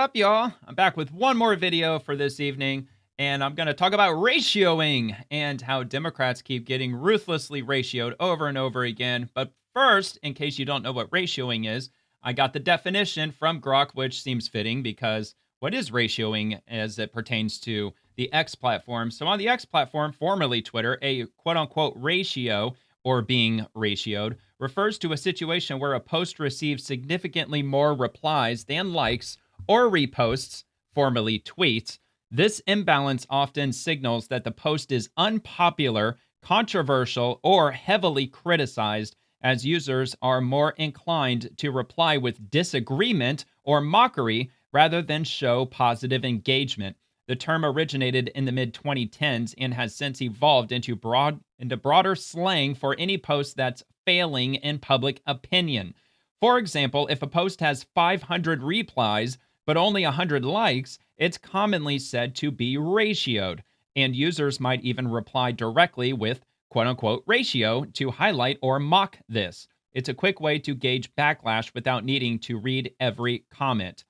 Up, y'all? I'm back with one more video for this evening, and I'm going to talk about ratioing and how Democrats keep getting ruthlessly ratioed over and over again. But first, in case you don't know what ratioing is, I got the definition from Grok, which seems fitting because what is ratioing as it pertains to the X platform? So on the X platform, formerly Twitter, a quote-unquote ratio, or being ratioed, refers to a situation where a post receives significantly more replies than likes or reposts, formerly tweets. This imbalance often signals that the post is unpopular, controversial, or heavily criticized, as users are more inclined to reply with disagreement or mockery rather than show positive engagement. The term originated in the mid-2010s and has since evolved into broader slang for any post that's failing in public opinion. For example, if a post has 500 replies but only 100 likes, it's commonly said to be ratioed, and users might even reply directly with quote-unquote ratio to highlight or mock this. It's a quick way to gauge backlash without needing to read every comment.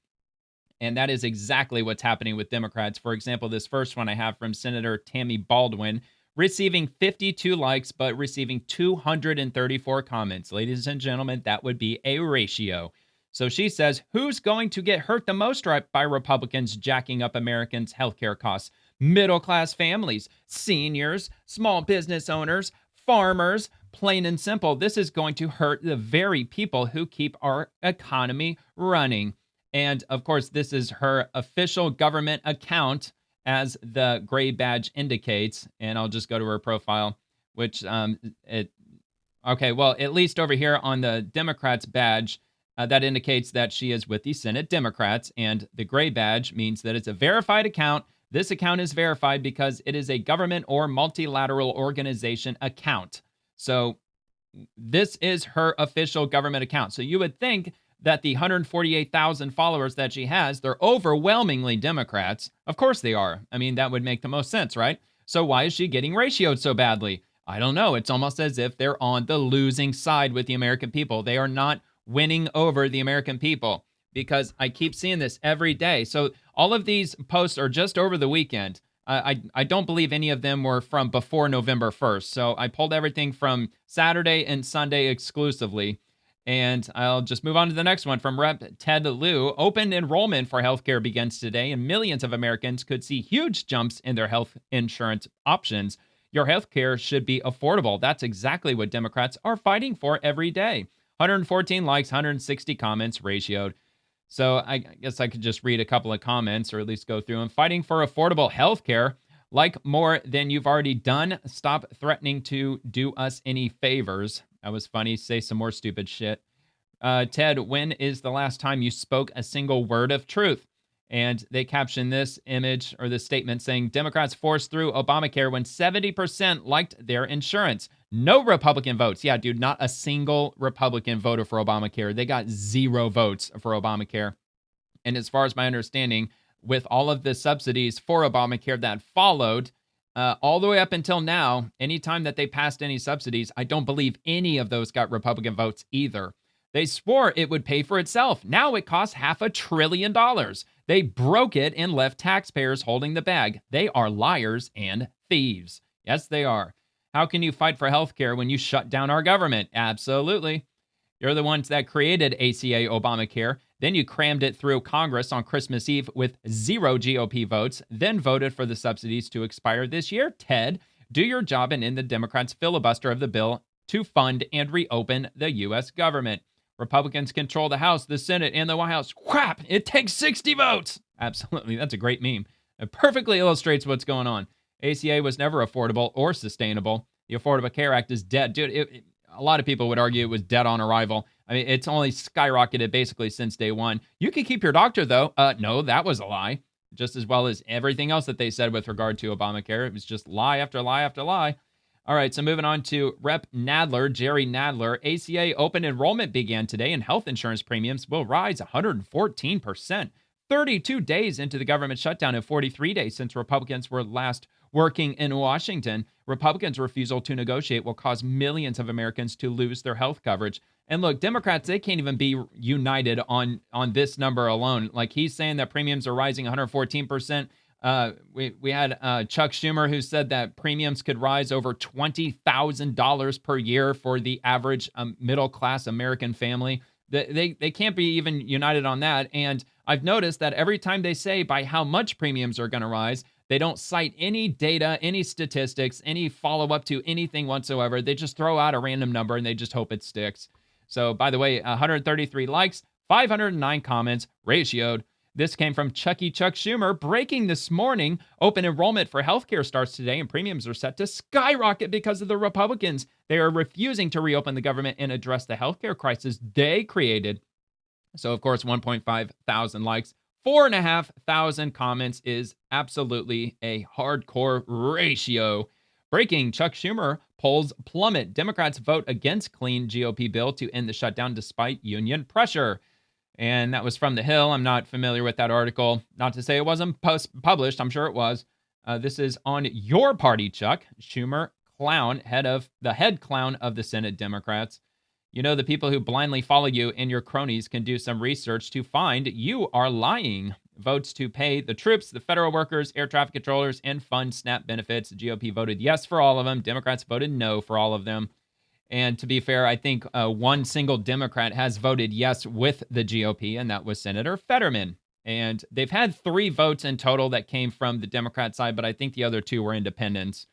And that is exactly what's happening with Democrats. For example, this first one I have from Senator Tammy Baldwin, receiving 52 likes, but receiving 234 comments. Ladies and gentlemen, that would be a ratio. So she says, who's going to get hurt the most by Republicans jacking up Americans' healthcare costs? Middle-class families, seniors, small business owners, farmers. Plain and simple, this is going to hurt the very people who keep our economy running. And of course, this is her official government account, as the gray badge indicates. And I'll just go to her profile, which okay, well, at least over here on the Democrats badge, that indicates that she is with the Senate Democrats, and the gray badge means that it's a verified account. This account is verified because it is a government or multilateral organization account. So this is her official government account. So you would think that the 148,000 followers that she has, they're overwhelmingly Democrats. Of course they are. I mean, that would make the most sense, right? So why is she getting ratioed so badly? I don't know. It's almost as if they're on the losing side with the American people. They are not winning over the American people, because I keep seeing this every day. So all of these posts are just over the weekend. I don't believe any of them were from before November 1st. So I pulled everything from Saturday and Sunday exclusively. And I'll just move on to the next one from Rep. Ted Lieu. Open enrollment for healthcare begins today, and millions of Americans could see huge jumps in their health insurance options. Your healthcare should be affordable. That's exactly what Democrats are fighting for every day. 114 likes, 160 comments, ratioed. So I guess I could just read a couple of comments, or at least go through them. Fighting for affordable healthcare. Like more than you've already done. Stop threatening to do us any favors. That was funny. Say some more stupid shit. Ted, when is the last time you spoke a single word of truth? And they captioned this image, or this statement, saying Democrats forced through Obamacare when 70% liked their insurance. No Republican votes. Yeah, dude, not a single Republican voted for Obamacare. They got 0 votes for Obamacare. And as far as my understanding, with all of the subsidies for Obamacare that followed, all the way up until now, anytime that they passed any subsidies, I don't believe any of those got Republican votes either. They swore it would pay for itself. Now it costs $500 billion. They broke it and left taxpayers holding the bag. They are liars and thieves. Yes, they are. How can you fight for healthcare when you shut down our government? Absolutely. You're the ones that created ACA Obamacare. Then you crammed it through Congress on Christmas Eve with 0 GOP votes, then voted for the subsidies to expire this year. Ted, do your job and end the Democrats' filibuster of the bill to fund and reopen the U.S. government. Republicans control the House, the Senate, and the White House. Crap, it takes 60 votes. Absolutely, that's a great meme. It perfectly illustrates what's going on. ACA was never affordable or sustainable. The Affordable Care Act is dead. Dude, a lot of people would argue it was dead on arrival. I mean, it's only skyrocketed basically since day one. You can keep your doctor, though. No, that was a lie. Just as well as everything else that they said with regard to Obamacare. It was just lie after lie after lie. All right, so moving on to Rep. Nadler, Jerry Nadler. ACA open enrollment began today, and health insurance premiums will rise 114%. 32 days into the government shutdown and 43 days since Republicans were last working in Washington. Republicans' refusal to negotiate will cause millions of Americans to lose their health coverage. And look, Democrats, they can't even be united on this number alone. Like, he's saying that premiums are rising 114%. We had Chuck Schumer, who said that premiums could rise over $20,000 per year for the average middle-class American family. They can't be even united on that. And I've noticed that every time they say by how much premiums are going to rise, they don't cite any data, any statistics, any follow-up to anything whatsoever. They just throw out a random number and they just hope it sticks. So, by the way, 133 likes, 509 comments, ratioed. This came from Chuck Schumer. Breaking this morning, open enrollment for healthcare starts today, and premiums are set to skyrocket because of the Republicans. They are refusing to reopen the government and address the healthcare crisis they created. So, of course, 1.5 thousand likes, 4,500 comments is absolutely a hardcore ratio. Breaking, Chuck Schumer polls plummet. Democrats vote against clean GOP bill to end the shutdown despite union pressure. And that was from The Hill. I'm not familiar with that article. Not to say it wasn't published. I'm sure it was. This is on your party, Chuck. Schumer, clown, head clown of the Senate Democrats. You know, the people who blindly follow you and your cronies can do some research to find you are lying. Votes to pay the troops, the federal workers, air traffic controllers, and fund SNAP benefits. The GOP voted yes for all of them. Democrats voted no for all of them. And to be fair, I think one single Democrat has voted yes with the GOP, and that was Senator Fetterman. And they've had 3 votes in total that came from the Democrat side, but I think the other 2 were independents.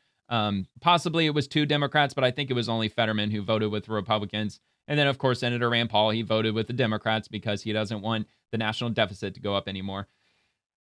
Possibly it was 2 Democrats, but I think it was only Fetterman who voted with the Republicans. And then, of course, Senator Rand Paul, he voted with the Democrats because he doesn't want the national deficit to go up anymore.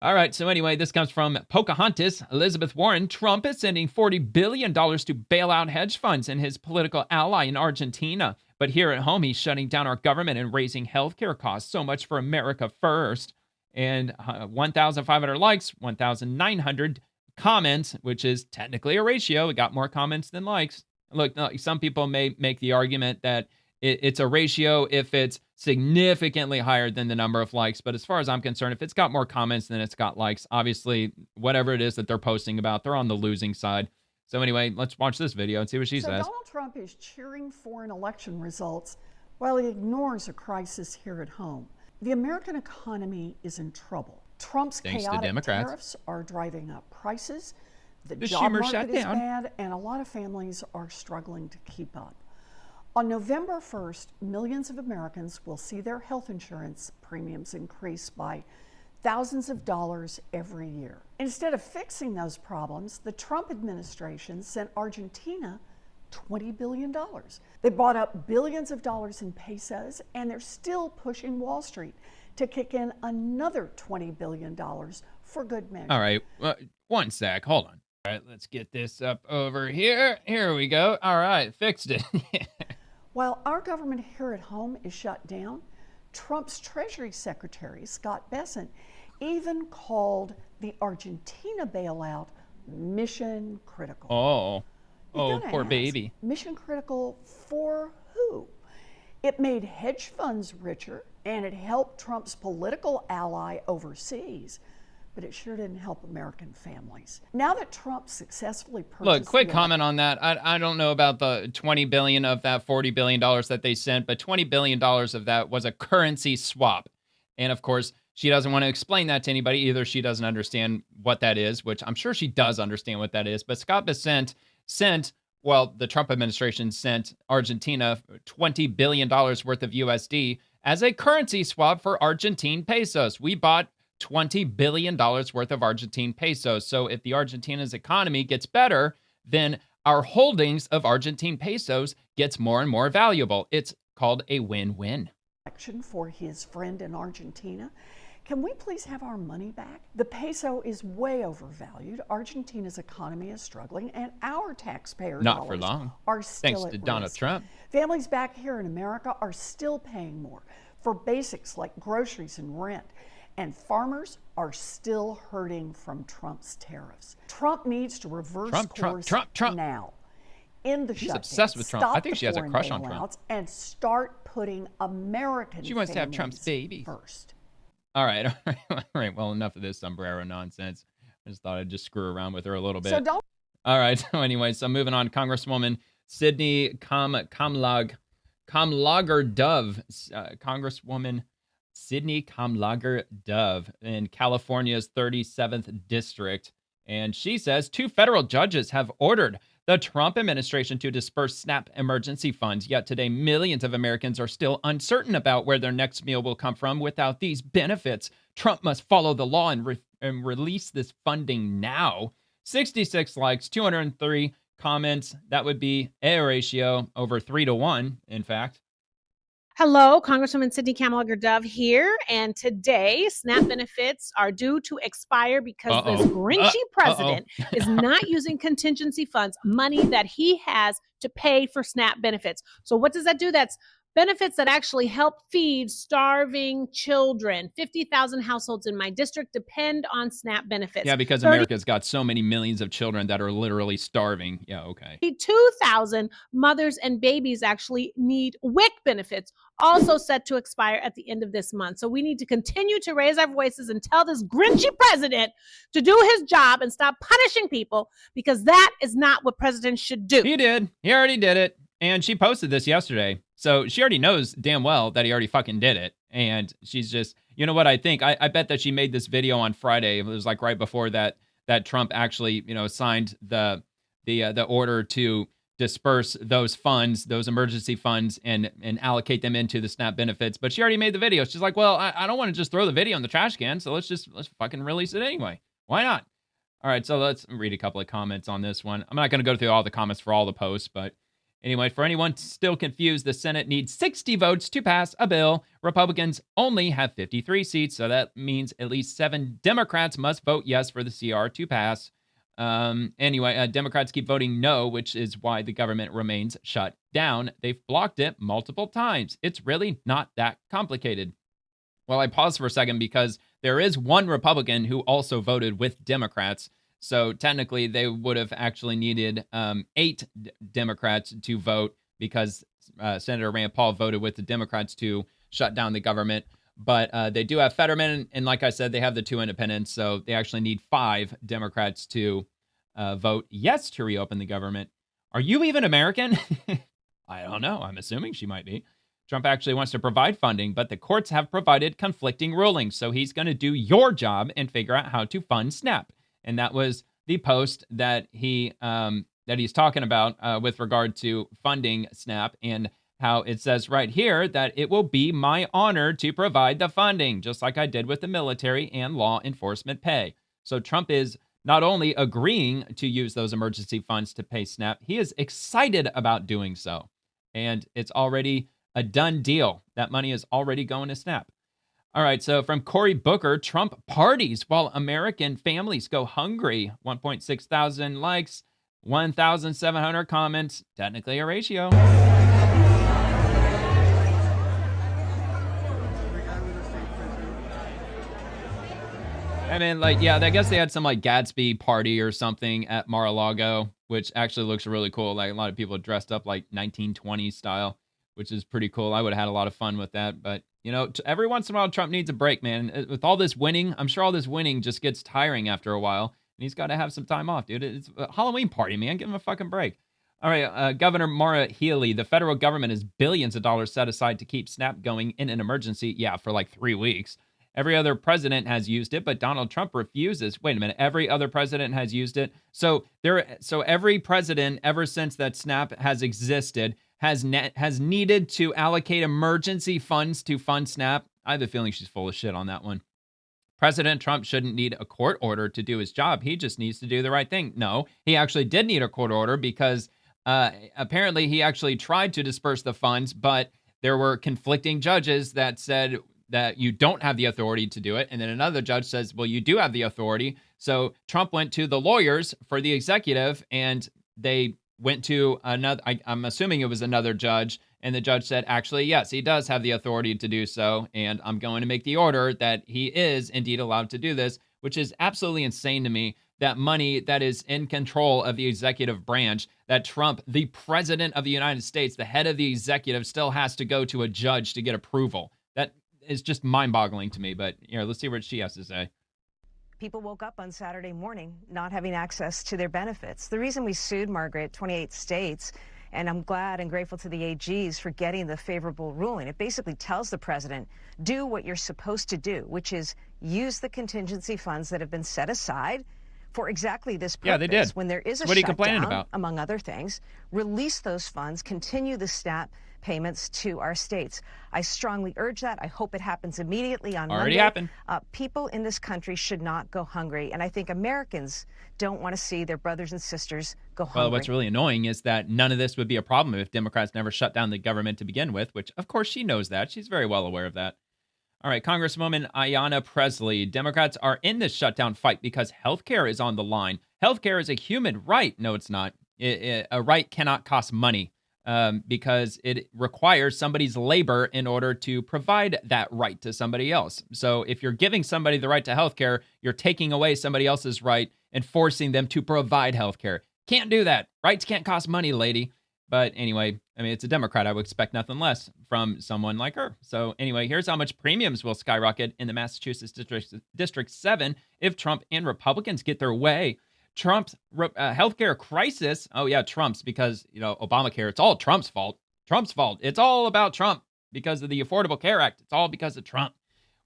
All right, so anyway, this comes from Pocahontas. Elizabeth Warren. Trump is sending $40 billion to bail out hedge funds and his political ally in Argentina. But here at home, he's shutting down our government and raising healthcare costs. So much for America first. And 1,500 likes, 1,900 comments, which is technically a ratio. We got more comments than likes. Look, some people may make the argument that it's a ratio if it's significantly higher than the number of likes. But as far as I'm concerned, if it's got more comments than it's got likes, obviously, whatever it is that they're posting about, they're on the losing side. So anyway, let's watch this video and see what she says. Donald Trump is cheering foreign election results while he ignores a crisis here at home. The American economy is in trouble. Trump's chaotic tariffs are driving up prices. The job market is bad, and a lot of families are struggling to keep up. On November 1st, millions of Americans will see their health insurance premiums increase by thousands of dollars every year. Instead of fixing those problems, the Trump administration sent Argentina $20 billion. They bought up billions of dollars in pesos, and they're still pushing Wall Street to kick in another $20 billion for good measure. All right, one sec, hold on. All right, let's get this up over here. Here we go. All right, fixed it. While our government here at home is shut down, Trump's Treasury Secretary, Scott Bessent, even called the Argentina bailout mission critical. Oh, poor baby. Mission critical for who? It made hedge funds richer, and it helped Trump's political ally overseas, but it sure didn't help American families. Now that Trump successfully purchased... Look, quick comment on that. I don't know about the $20 billion of that $40 billion that they sent, but $20 billion of that was a currency swap. And of course, she doesn't want to explain that to anybody. Either she doesn't understand what that is, which I'm sure she does understand what that is, but Scott Bessent the Trump administration sent Argentina $20 billion worth of USD as a currency swap for Argentine pesos. We bought $20 billion worth of Argentine pesos. So if the Argentina's economy gets better, then our holdings of Argentine pesos gets more and more valuable. It's called a win-win. For his friend in Argentina. Can we please have our money back? The peso is way overvalued. Argentina's economy is struggling, and our taxpayer Not for long. Are still thanks to Donald Trump. Families back here in America are still paying more for basics like groceries and rent. And farmers are still hurting from Trump's tariffs. Trump needs to reverse course now. End the shutdown. She's obsessed with Trump. I think she has a crush on Trump. And start putting American She wants to have Trump's baby first. All right. Well, enough of this sombrero nonsense. I just thought I'd just screw around with her a little bit. All right. So anyway, so moving on, Congresswoman Sydney Kamlager Dove, Congresswoman Sydney Kamlager Dove in California's 37th district. And she says two federal judges have ordered the Trump administration to disperse SNAP emergency funds. Yet today, millions of Americans are still uncertain about where their next meal will come from without these benefits. Trump must follow the law and release this funding now. 66 likes, 203 comments. That would be a ratio over 3-1, in fact. Hello, Congresswoman Sydney Kamlager Dove here, and today SNAP benefits are due to expire because this grinchy president is not using contingency funds, money that he has to pay for SNAP benefits. So what does that do? That's benefits that actually help feed starving children. 50,000 households in my district depend on SNAP benefits. Yeah, because America's got so many millions of children that are literally starving. Yeah, okay. 2,000 mothers and babies actually need WIC benefits, also set to expire at the end of this month. So we need to continue to raise our voices and tell this grinchy president to do his job and stop punishing people, because that is not what presidents should do. He did. He already did it. And she posted this yesterday. So she already knows damn well that he already fucking did it. And she's just, you know what I think? I bet that she made this video on Friday. It was like right before that Trump actually, signed the order to disperse those funds, those emergency funds, and allocate them into the SNAP benefits. But she already made the video. She's like, well, I don't want to just throw the video in the trash can. So let's fucking release it anyway. Why not? All right. So let's read a couple of comments on this one. I'm not going to go through all the comments for all the posts, but anyway, for anyone still confused, the Senate needs 60 votes to pass a bill. Republicans only have 53 seats, so that means at least 7 Democrats must vote yes for the CR to pass. Anyway, Democrats keep voting no, which is why the government remains shut down. They've blocked it multiple times. It's really not that complicated. Well, I paused for a second because there is one Republican who also voted with Democrats. So technically, they would have actually needed 8 Democrats to vote, because Senator Rand Paul voted with the Democrats to shut down the government. But they do have Fetterman, and like I said, they have the 2 independents. So they actually need 5 Democrats to vote yes to reopen the government. Are you even American? I don't know. I'm assuming she might be. Trump actually wants to provide funding, but the courts have provided conflicting rulings. So he's going to do your job and figure out how to fund SNAP. And that was the post that he's talking about with regard to funding SNAP, and how it says right here that it will be my honor to provide the funding, just like I did with the military and law enforcement pay. So Trump is not only agreeing to use those emergency funds to pay SNAP, he is excited about doing so. And it's already a done deal. That money is already going to SNAP. All right, so from Cory Booker, Trump parties while American families go hungry. 1.6 thousand likes, 1,700 comments. Technically a ratio. I mean, I guess they had some Gatsby party or something at Mar-a-Lago, which actually looks really cool. Like a lot of people dressed up like 1920s style, which is pretty cool. I would have had a lot of fun with that, but every once in a while, Trump needs a break, man. With all this winning, I'm sure all this winning just gets tiring after a while, and he's got to have some time off, dude. It's a Halloween party, man. Give him a fucking break. All right, Governor Maura Healey, the federal government has billions of dollars set aside to keep SNAP going in an emergency, for 3 weeks. Every other president has used it, but Donald Trump refuses. Wait a minute, every other president has used it? So every president ever since that SNAP has existed has needed to allocate emergency funds to fund SNAP. I have a feeling she's full of shit on that one. President Trump shouldn't need a court order to do his job. He just needs to do the right thing. No, he actually did need a court order because apparently he actually tried to disperse the funds, but there were conflicting judges that said that you don't have the authority to do it. And then another judge says, well, you do have the authority. So Trump went to the lawyers for the executive, and they went to another, I'm assuming it was another judge, and the judge said, actually, yes, he does have the authority to do so, and I'm going to make the order that he is indeed allowed to do this, which is absolutely insane to me, that money that is in control of the executive branch, that Trump, the president of the United States, the head of the executive, still has to go to a judge to get approval. That is just mind-boggling to me, but let's see what she has to say. People woke up on Saturday morning not having access to their benefits. The reason we sued, Margaret, 28 states, and I'm glad and grateful to the AGs for getting the favorable ruling. It basically tells the president, do what you're supposed to do, which is use the contingency funds that have been set aside for exactly this purpose. Yeah, they did. When there is a what are you complaining shutdown, about? among other things, release those funds, continue the SNAP payments to our states. I strongly urge that. I hope it happens immediately on Already Monday. happened. People in this country should not go hungry, and I think Americans don't want to see their brothers and sisters go hungry. Well, what's really annoying is that none of this would be a problem if Democrats never shut down the government to begin with, which, of course, she knows that. She's very well aware of that. All right, Congresswoman Ayanna Presley. Democrats are in this shutdown fight because healthcare is on the line. Healthcare is a human right. No, it's not. A right cannot cost money. Because it requires somebody's labor in order to provide that right to somebody else. So if you're giving somebody the right to healthcare, you're taking away somebody else's right and forcing them to provide healthcare. Can't do that. Rights can't cost money, lady. But anyway, I mean, it's a Democrat. I would expect nothing less from someone like her. So anyway, here's how much premiums will skyrocket in the Massachusetts District 7 if Trump and Republicans get their way. Trump's healthcare crisis. Oh, yeah, Trump's because, Obamacare. It's all Trump's fault. Trump's fault. It's all about Trump because of the Affordable Care Act. It's all because of Trump.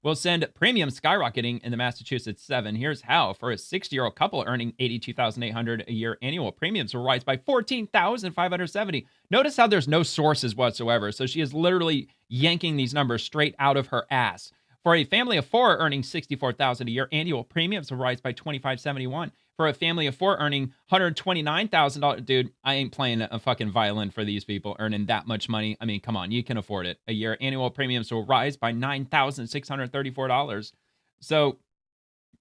Will send premiums skyrocketing in the Massachusetts 7. Here's how. For a 60-year-old couple earning $82,800 a year, annual premiums will rise by $14,570. Notice how there's no sources whatsoever. So she is literally yanking these numbers straight out of her ass. For a family of four earning $64,000 a year, annual premiums will rise by $2,571. For a family of four earning $129,000, dude, I ain't playing a fucking violin for these people earning that much money. I mean, come on, you can afford it. A year, annual premiums will rise by $9,634. So,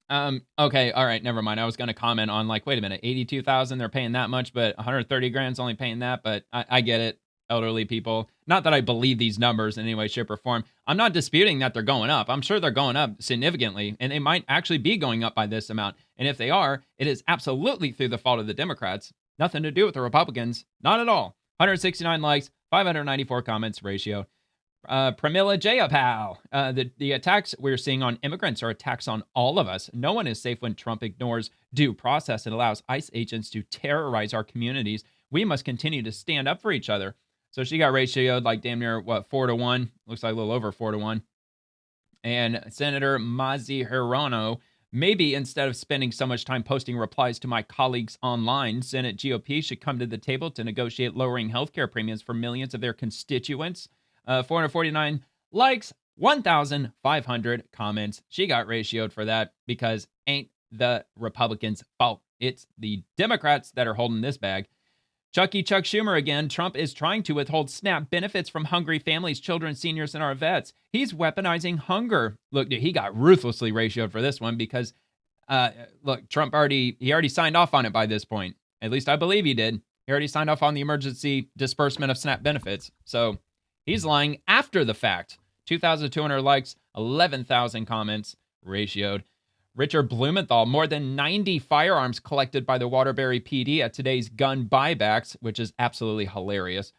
okay, all right, never mind. I was going to comment on wait a minute, 82,000, they're paying that much, but 130 grand's only paying that. But I get it. Elderly people. Not that I believe these numbers in any way, shape, or form. I'm not disputing that they're going up. I'm sure they're going up significantly, and they might actually be going up by this amount. And if they are, it is absolutely through the fault of the Democrats. Nothing to do with the Republicans. Not at all. 169 likes, 594 comments ratio. Pramila Jayapal. The attacks we're seeing on immigrants are attacks on all of us. No one is safe when Trump ignores due process and allows ICE agents to terrorize our communities. We must continue to stand up for each other. So she got ratioed damn near, 4-1? Looks like a little over 4-1. And Senator Mazi Hirono, maybe instead of spending so much time posting replies to my colleagues online, Senate GOP should come to the table to negotiate lowering healthcare premiums for millions of their constituents. 449 likes, 1,500 comments. She got ratioed for that because ain't the Republicans' fault. It's the Democrats that are holding this bag. Chuck Schumer again. Trump is trying to withhold SNAP benefits from hungry families, children, seniors, and our vets. He's weaponizing hunger. Look, he got ruthlessly ratioed for this one because, Trump already signed off on it by this point. At least I believe he did. He already signed off on the emergency disbursement of SNAP benefits. So he's lying after the fact. 2,200 likes, 11,000 comments, ratioed. Richard Blumenthal, more than 90 firearms collected by the Waterbury PD at today's gun buybacks, which is absolutely hilarious.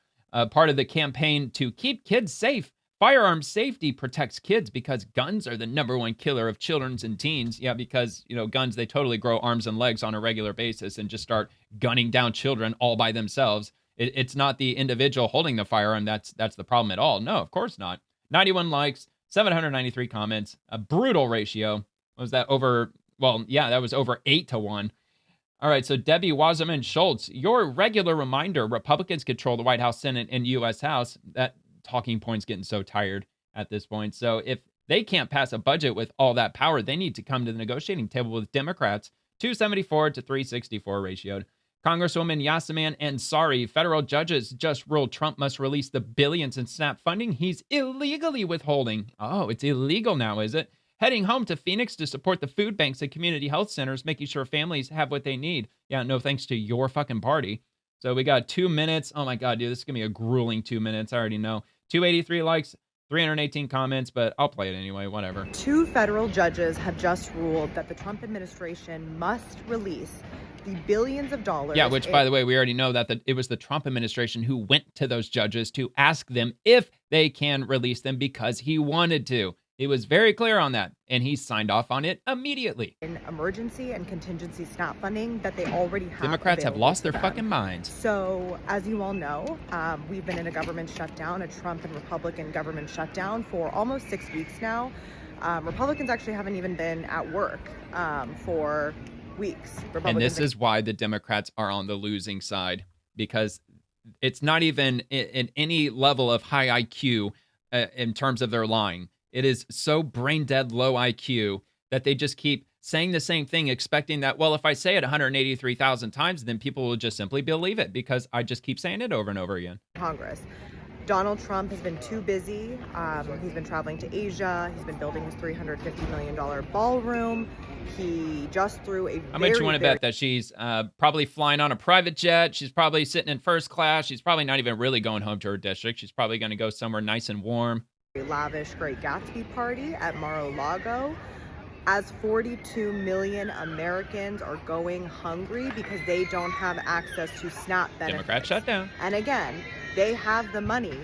Part of the campaign to keep kids safe. Firearm safety protects kids because guns are the number one killer of children and teens. Yeah, because, guns, they totally grow arms and legs on a regular basis and just start gunning down children all by themselves. It's not the individual holding the firearm that's the problem at all. No, of course not. 91 likes, 793 comments, a brutal ratio. Was that over? Well, yeah, that was over 8-1. All right, so Debbie Wasserman Schultz, your regular reminder, Republicans control the White House, Senate, and U.S. House. That talking point's getting so tired at this point. So if they can't pass a budget with all that power, they need to come to the negotiating table with Democrats. 274 to 364 ratioed. Congresswoman Yasaman Ansari, federal judges just ruled Trump must release the billions in SNAP funding he's illegally withholding. Oh, it's illegal now, is it? Heading home to Phoenix to support the food banks and community health centers, making sure families have what they need. Yeah, no thanks to your fucking party. So we got 2 minutes. Oh my God, dude, this is going to be a grueling 2 minutes. I already know. 283 likes, 318 comments, but I'll play it anyway, whatever. 2 federal judges have just ruled that the Trump administration must release the billions of dollars. Yeah, which, by the way, we already know that it was the Trump administration who went to those judges to ask them if they can release them because he wanted to. He was very clear on that, and he signed off on it immediately. In emergency and contingency SNAP funding that they already have. Democrats have lost their fucking minds. So, as you all know, we've been in a government shutdown, a Trump and Republican government shutdown for almost 6 weeks now. Republicans actually haven't even been at work for weeks. And this is why the Democrats are on the losing side, because it's not even in any level of high IQ in terms of their lying. It is so brain dead low IQ that they just keep saying the same thing, expecting that, well, if I say it 183,000 times, then people will just simply believe it because I just keep saying it over and over again. Congress. Donald Trump has been too busy. He's been traveling to Asia. He's been building his $350 million ballroom. He just threw a How much you want to bet that she's probably flying on a private jet? She's probably sitting in first class. She's probably not even really going home to her district. She's probably going to go somewhere nice and warm. Lavish Great Gatsby party at Mar-a-Lago, as 42 million Americans are going hungry because they don't have access to SNAP benefits. Democrat shutdown. And again, they have the money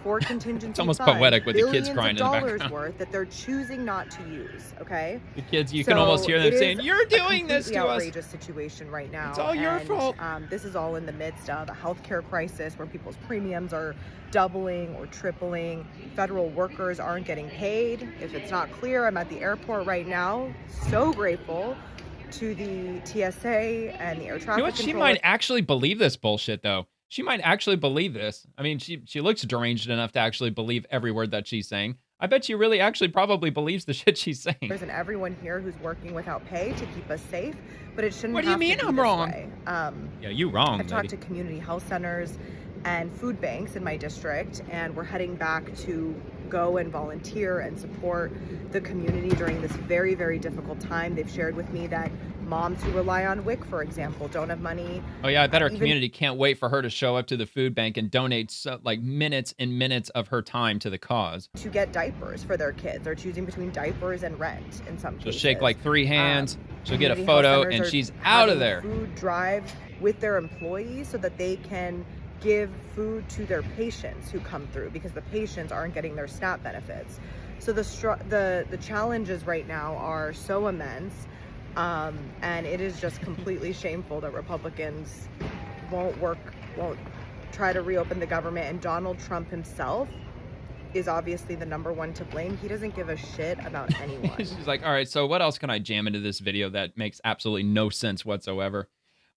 for contingency It's almost funds, poetic with the kids crying in the $billions background. worth that they're choosing not to use, okay? The kids, you can almost hear them saying, "You're doing this to us." It's an outrageous situation right now. It's all your fault. This is all in the midst of a healthcare crisis where people's premiums are doubling or tripling. Federal workers aren't getting paid. If it's not clear, I'm at the airport right now. So grateful to the TSA and the air traffic. You know what? She might actually believe this bullshit, though. She might actually believe this. I mean, she looks deranged enough to actually believe every word that she's saying. I bet she really actually probably believes the shit she's saying. There's everyone here who's working without pay to keep us safe, but it shouldn't. What do you mean I'm wrong? Yeah, you wrong. I've talked to community health centers and food banks in my district, and we're heading back to go and volunteer and support the community during this very, very difficult time. They've shared with me that moms who rely on WIC, for example, don't have money. Oh yeah, I bet our community can't wait for her to show up to the food bank and donate like minutes and minutes of her time to the cause. To get diapers for their kids. They're choosing between diapers and rent in some cases. She'll shake like 3 hands, she'll get a photo, and she's out of there. Food drives with their employees so that they can give food to their patients who come through, because the patients aren't getting their SNAP benefits. So the challenges right now are so immense, and it is just completely shameful that Republicans won't try to reopen the government, and Donald Trump himself is obviously the #1 to blame. He doesn't give a shit about anyone. She's like, all right, so what else can I jam into this video that makes absolutely no sense whatsoever?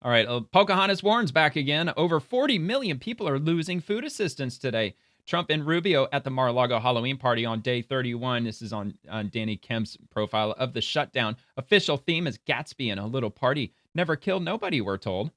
All right, Pocahontas Warren's back again. Over 40 million people are losing food assistance today. Trump and Rubio at the Mar-a-Lago Halloween party on day 31. This is on Danny Kemp's profile of the shutdown. Official theme is Gatsby and a little party. Never killed nobody, we're told.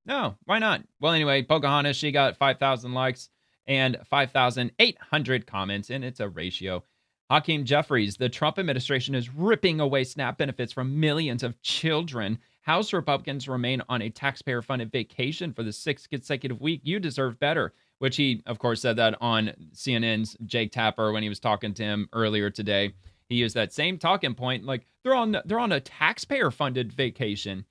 No, why not? Well, anyway, Pocahontas, she got 5,000 likes and 5,800 comments, and it's a ratio. Hakeem Jeffries, the Trump administration is ripping away SNAP benefits from millions of children. House Republicans remain on a taxpayer-funded vacation for the 6th consecutive week. You deserve better, which he, of course, said that on CNN's Jake Tapper when he was talking to him earlier today. He used that same talking point, like they're on a taxpayer-funded vacation.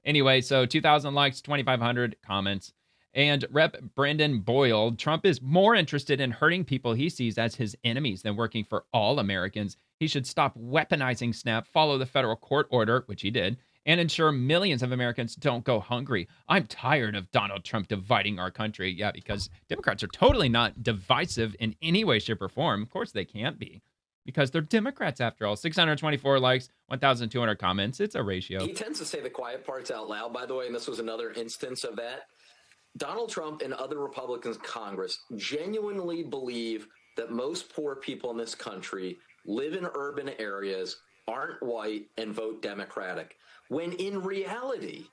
Anyway, so 2,000 likes, 2,500 comments. And Rep. Brendan Boyle, Trump is more interested in hurting people he sees as his enemies than working for all Americans. He should stop weaponizing SNAP, follow the federal court order, which he did, and ensure millions of Americans don't go hungry. I'm tired of Donald Trump dividing our country. Yeah, because Democrats are totally not divisive in any way, shape, or form. Of course they can't be, because they're Democrats after all. 624 likes, 1,200 comments. It's a ratio. He tends to say the quiet parts out loud, by the way, and this was another instance of that. Donald Trump and other Republicans in Congress genuinely believe that most poor people in this country live in urban areas, aren't white, and vote Democratic. When in reality,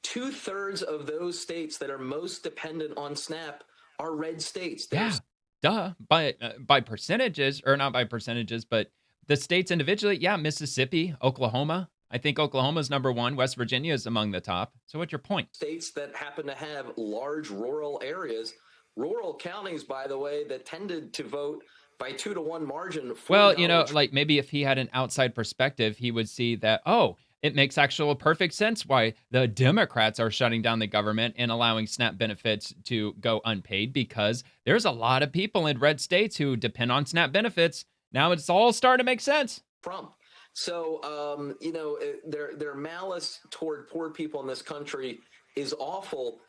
2/3 of those states that are most dependent on SNAP are red states. Yeah, duh. By percentages, or not by percentages, but the states individually, yeah, Mississippi, Oklahoma. I think Oklahoma's #1. West Virginia is among the top. So what's your point? States that happen to have large rural areas, rural counties, by the way, that tended to vote by 2-to-1 margin. Well, you know, like maybe if he had an outside perspective, he would see that, oh, it makes actual perfect sense why the Democrats are shutting down the government and allowing SNAP benefits to go unpaid, because there's a lot of people in red states who depend on SNAP benefits. Now it's all starting to make sense. Trump. So, their malice toward poor people in this country is awful,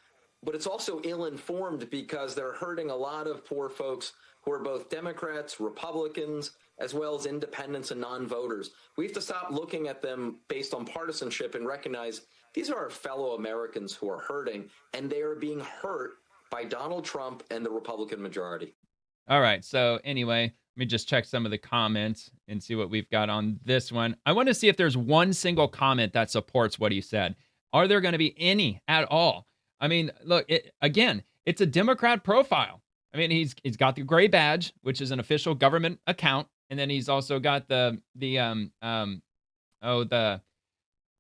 but it's also ill-informed because they're hurting a lot of poor folks who are both Democrats, Republicans, as well as independents and non-voters. We have to stop looking at them based on partisanship and recognize these are our fellow Americans who are hurting, and they are being hurt by Donald Trump and the Republican majority. All right. So anyway, let me just check some of the comments and see what we've got on this one. I want to see if there's one single comment that supports what he said. Are there going to be any at all? I mean, look, again, it's a Democrat profile. I mean, he's got the gray badge, which is an official government account, and then he's also got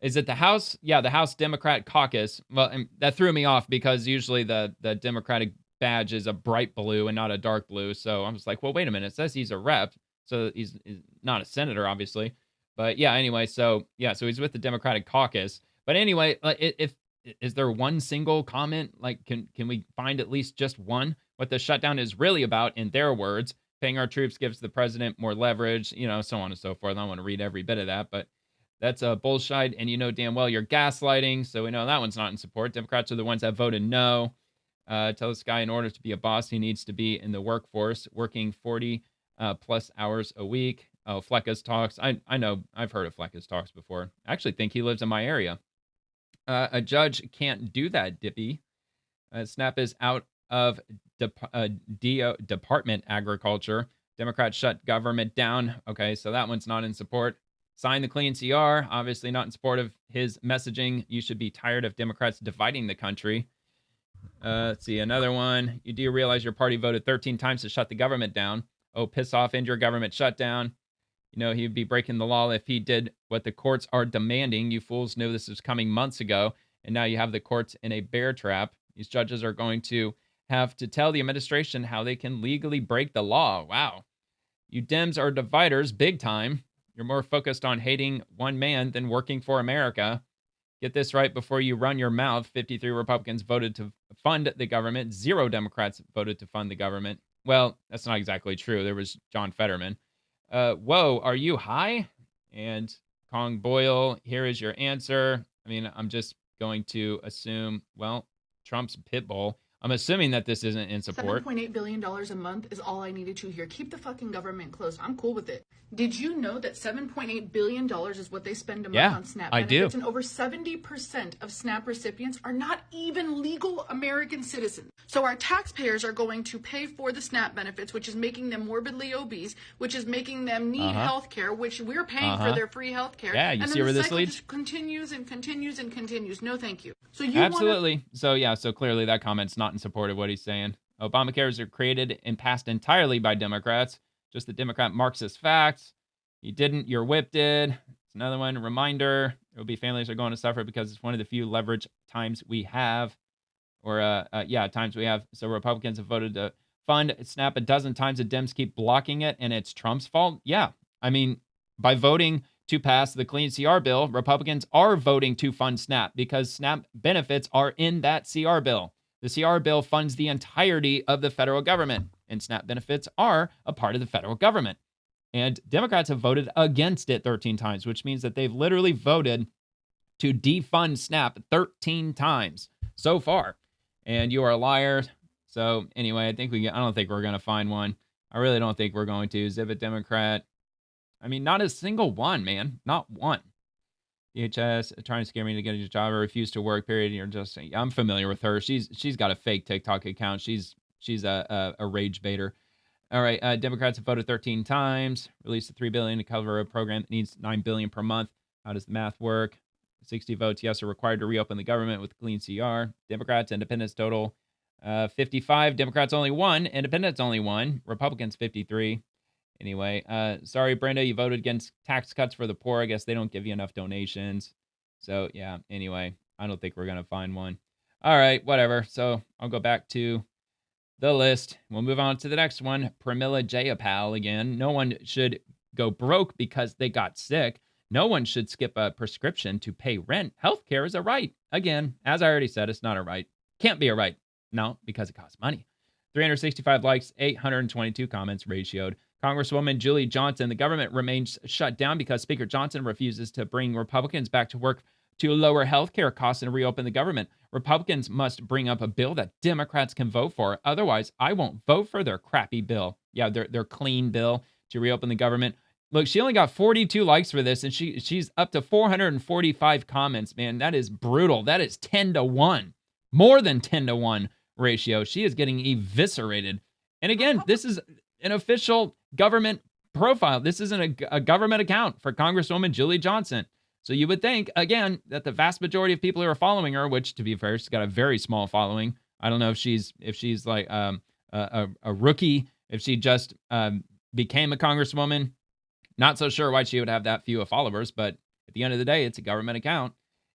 is it the House? Yeah, the House Democrat Caucus. Well, and that threw me off because usually the Democratic badge is a bright blue and not a dark blue. So I was like, well, wait a minute. It says he's a rep, so he's not a senator, obviously. But yeah, anyway, so he's with the Democratic Caucus. But anyway, if is there one single comment? Like, can we find at least just one? What the shutdown is really about, in their words, paying our troops gives the president more leverage, so on and so forth. I don't want to read every bit of that, but that's a bullshit, and you know damn well you're gaslighting, so we know that one's not in support. Democrats are the ones that voted no. Tell this guy in order to be a boss, he needs to be in the workforce, working 40 plus hours a week. Oh, Flecka's talks. I know, I've heard of Flecka's talks before. I actually think he lives in my area. A judge can't do that, Dippy. Snap is out of Department Agriculture. Democrats shut government down. Okay, so that one's not in support. Sign the clean CR. Obviously not in support of his messaging. You should be tired of Democrats dividing the country. Let's see, another one. Do you realize your party voted 13 times to shut the government down? Oh, piss off, end your government shutdown. He'd be breaking the law if he did what the courts are demanding. You fools knew this was coming months ago, and now you have the courts in a bear trap. These judges are going to have to tell the administration how they can legally break the law. Wow. You Dems are dividers big time. You're more focused on hating one man than working for America. Get this right before you run your mouth. 53 Republicans voted to fund the government. 0 Democrats voted to fund the government. Well, that's not exactly true. There was John Fetterman. Whoa, are you high? And Kong Boyle, here is your answer. I mean, I'm just going to assume, well, Trump's pit bull. I'm assuming that this isn't in support. $7.8 billion a month is all I needed to hear. Keep the fucking government close. I'm cool with it. Did you know that $7.8 billion is what they spend a month on SNAP benefits? And over 70% of SNAP recipients are not even legal American citizens. So our taxpayers are going to pay for the SNAP benefits, which is making them morbidly obese, which is making them need health care, which we're paying for their free health care. Yeah, you see where this leads? Just continues and continues and continues. No, thank you. So Absolutely. So clearly that comment's not in support of what he's saying. Obamacares are created and passed entirely by Democrats. Just the Democrat Marxist facts. You didn't, your whip did. It's another one. Reminder, there will be families that are going to suffer because it's one of the few leverage times we have. Times we have. So Republicans have voted to fund SNAP a dozen times. The Dems keep blocking it, and it's Trump's fault. Yeah. I mean, by voting to pass the Clean CR bill, Republicans are voting to fund SNAP because SNAP benefits are in that CR bill. The CR bill funds the entirety of the federal government, and SNAP benefits are a part of the federal government. And Democrats have voted against it 13 times, which means that they've literally voted to defund SNAP 13 times so far. And you are a liar. So anyway, I don't think we're going to find one. I really don't think we're going to. Zivit Democrat. I mean, not a single one, man. Not one. DHS trying to scare me to get a job. I refuse to work, period. You're just saying, I'm familiar with her. She's got a fake TikTok account. She's a rage baiter. All right, Democrats have voted 13 times, released $3 billion to cover a program that needs $9 billion per month. How does the math work? 60 votes yes are required to reopen the government with clean CR. Democrats, independents total 55. Democrats only 1. Independents only 1. Republicans 53. Anyway, sorry, Brenda, you voted against tax cuts for the poor. I guess they don't give you enough donations. So, yeah, anyway, I don't think we're going to find one. All right, whatever. So I'll go back to the list. We'll move on to the next one. Pramila Jayapal again. No one should go broke because they got sick. No one should skip a prescription to pay rent. Healthcare is a right. Again, as I already said, it's not a right. Can't be a right. No, because it costs money. 365 likes, 822 comments ratioed. Congresswoman Julie Johnson, the government remains shut down because Speaker Johnson refuses to bring Republicans back to work to lower health care costs and reopen the government. Republicans must bring up a bill that Democrats can vote for. Otherwise, I won't vote for their crappy bill. Yeah, their clean bill to reopen the government. Look, she only got 42 likes for this, and she's up to 445 comments, man. That is brutal. That is 10-1. More than 10-1 ratio. She is getting eviscerated. And again, this is an official government profile. This isn't a government account for Congresswoman Julie Johnson. So you would think, again, that the vast majority of people who are following her, which to be fair, she's got a very small following. I don't know if she's like a rookie, if she just became a congresswoman. Not so sure why she would have that few of followers, but at the end of the day, it's a government account.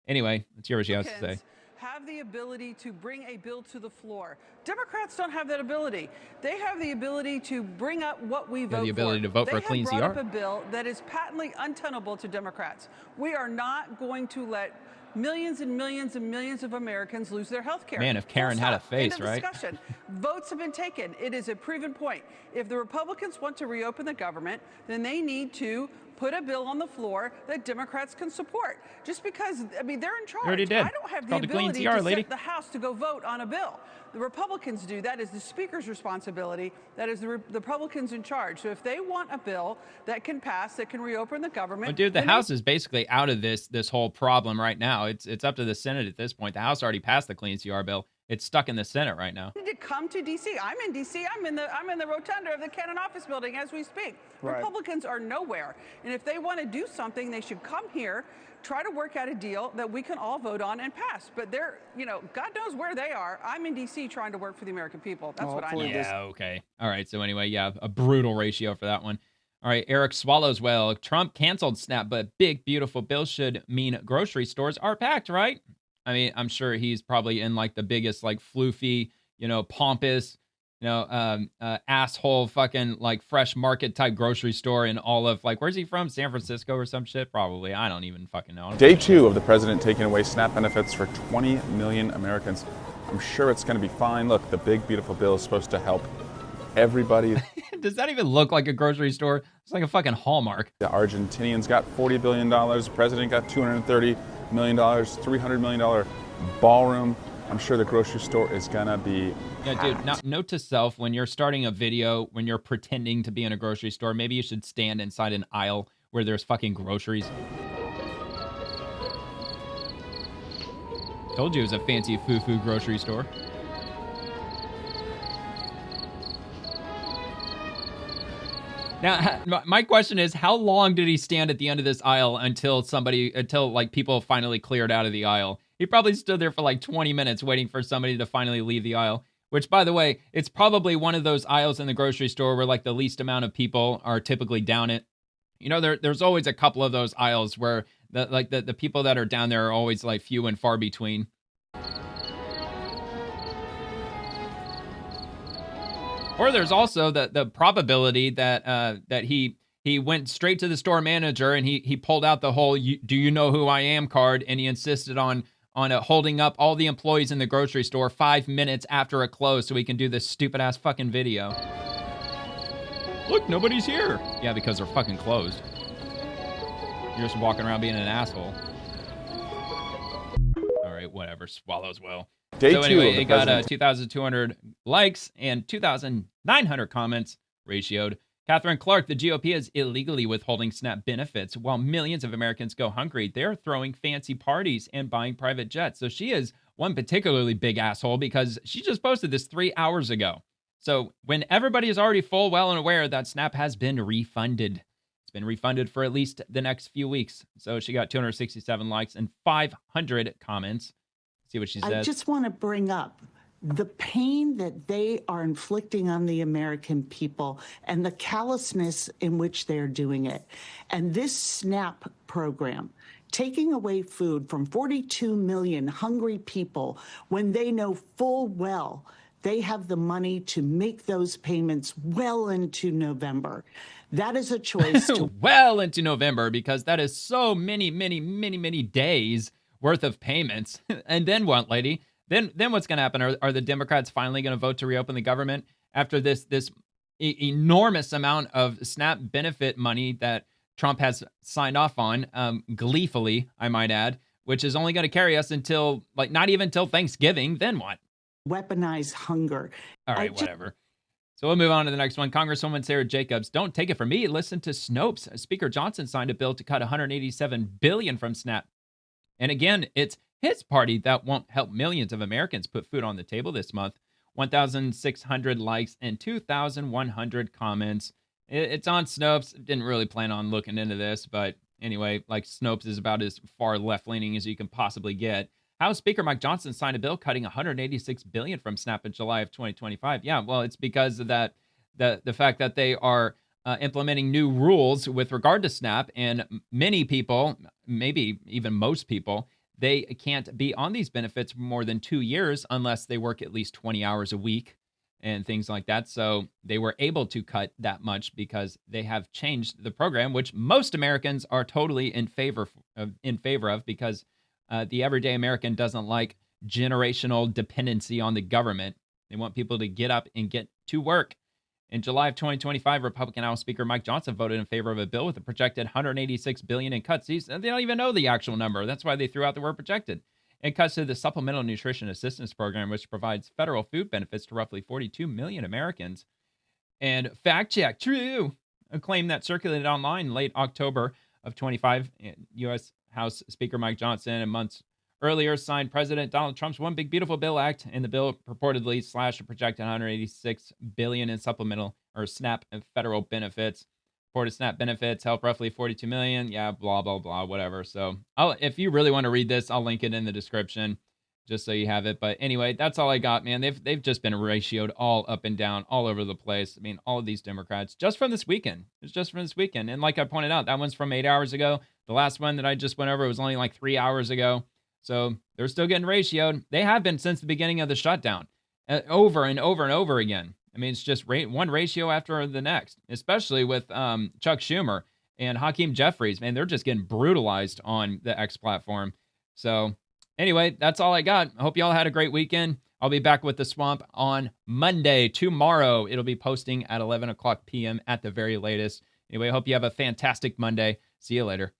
Anyway, let's hear what she has to say. Have the ability to bring a bill to the floor. Democrats don't have that ability. They have the ability to bring up what we vote for. The ability to vote for a clean CR. They have brought up a bill that is patently untenable to Democrats. We are not going to let millions and millions and millions of Americans lose their health care. Man, if Karen had a face, right? Discussion. Votes have been taken. It is a proven point. If the Republicans want to reopen the government, then they need to put a bill on the floor that Democrats can support. Just because, I mean, they're in charge. They already did. I don't have the ability to set the House to go vote on a bill. The Republicans do. That is the Speaker's responsibility. That is the Republicans in charge. So if they want a bill that can pass, that can reopen the government. But dude, the House is basically out of this whole problem right now. It's up to the Senate at this point. The House already passed the clean CR bill. It's stuck in the Senate right now. To come to D.C. I'm in D.C. I'm in the rotunda of the Cannon office building as we speak. Right. Republicans are nowhere. And if they want to do something, they should come here, try to work out a deal that we can all vote on and pass. But they're, God knows where they are. I'm in D.C. trying to work for the American people. That's what I know. Yeah, okay. All right. So anyway, yeah, a brutal ratio for that one. All right, Eric Swallowswell. Trump canceled SNAP, but big, beautiful bill should mean grocery stores are packed, right? I mean, I'm sure he's probably in like the biggest, like floofy, pompous, asshole fucking like fresh market type grocery store in all of like, where's he from? San Francisco or some shit? Probably. I don't even fucking know. Day 2 of the president taking away SNAP benefits for 20 million Americans. I'm sure it's going to be fine. Look, the big, beautiful bill is supposed to help everybody. Does that even look like a grocery store? It's like a fucking Hallmark. The Argentinians got $40 billion. The president got $230 million, $300 million ballroom. I'm sure the grocery store is gonna be packed. Yeah, dude, now, note to self, when you're starting a video, when you're pretending to be in a grocery store, maybe you should stand inside an aisle where there's fucking groceries. Told you it was a fancy foo-foo grocery store. Now, my question is, how long did he stand at the end of this aisle until like people finally cleared out of the aisle? He probably stood there for like 20 minutes waiting for somebody to finally leave the aisle, which, by the way, it's probably one of those aisles in the grocery store where like the least amount of people are typically down it. There's always a couple of those aisles where the people that are down there are always like few and far between. Or there's also the probability that he went straight to the store manager and he pulled out the whole "Do you know who I am" card, and he insisted on holding up all the employees in the grocery store 5 minutes after it closed so he can do this stupid ass fucking video. Look, nobody's here. Yeah, because they're fucking closed. You're just walking around being an asshole. All right, whatever. Swallows well. So anyway, it got 2,200 likes and 2,900 comments ratioed. Catherine Clark, the GOP is illegally withholding SNAP benefits while millions of Americans go hungry. They're throwing fancy parties and buying private jets. So she is one particularly big asshole because she just posted this 3 hours ago. So when everybody is already full well and aware that SNAP has been refunded. It's been refunded for at least the next few weeks. So she got 267 likes and 500 comments. See what she says. I just want to bring up the pain that they are inflicting on the American people and the callousness in which they're doing it. And this SNAP program, taking away food from 42 million hungry people when they know full well they have the money to make those payments well into November. That is a choice to well into November, because that is so many days worth of payments. And then what, lady? Then what's going to happen? Are the Democrats finally going to vote to reopen the government after this enormous amount of SNAP benefit money that Trump has signed off on, gleefully, I might add, which is only going to carry us until, like, not even until Thanksgiving. Then what? Weaponize hunger. All right, whatever. So we'll move on to the next one. Congresswoman Sarah Jacobs, don't take it from me. Listen to Snopes. Speaker Johnson signed a bill to cut $187 billion from SNAP. And again, it's his party that won't help millions of Americans put food on the table this month. 1,600 likes and 2,100 comments. It's on Snopes. Didn't really plan on looking into this, but anyway, like, Snopes is about as far left-leaning as you can possibly get. House Speaker Mike Johnson signed a bill cutting $186 billion from SNAP in July of 2025. Yeah, well, it's because of that, the fact that they are implementing new rules with regard to SNAP, and many people, maybe even most people, they can't be on these benefits for more than 2 years unless they work at least 20 hours a week and things like that. So they were able to cut that much because they have changed the program, which most Americans are totally in favor of, because the everyday American doesn't like generational dependency on the government. They want people to get up and get to work. In July of 2025, Republican House Speaker Mike Johnson voted in favor of a bill with a projected $186 billion in cuts. They don't even know the actual number. That's why they threw out the word projected. It cuts to the Supplemental Nutrition Assistance Program, which provides federal food benefits to roughly 42 million Americans. And fact check, true, a claim that circulated online late October of 25, U.S. House Speaker Mike Johnson, and months earlier signed President Donald Trump's One Big Beautiful Bill Act, and the bill purportedly slashed a projected $186 billion in supplemental or SNAP and federal benefits. Reported SNAP benefits help roughly 42 million. Yeah, blah, blah, blah, whatever. So if you really want to read this, I'll link it in the description just so you have it. But anyway, that's all I got, man. They've just been ratioed all up and down, all over the place. I mean, all of these Democrats, just from this weekend. It's just from this weekend. And like I pointed out, that one's from 8 hours ago. The last one that I just went over was only like 3 hours ago. So they're still getting ratioed. They have been since the beginning of the shutdown, over and over and over again. I mean, it's just one ratio after the next, especially with Chuck Schumer and Hakeem Jeffries. Man, they're just getting brutalized on the X platform. So anyway, that's all I got. I hope you all had a great weekend. I'll be back with The Swamp on Monday, tomorrow. It'll be posting at 11 o'clock p.m. at the very latest. Anyway, I hope you have a fantastic Monday. See you later.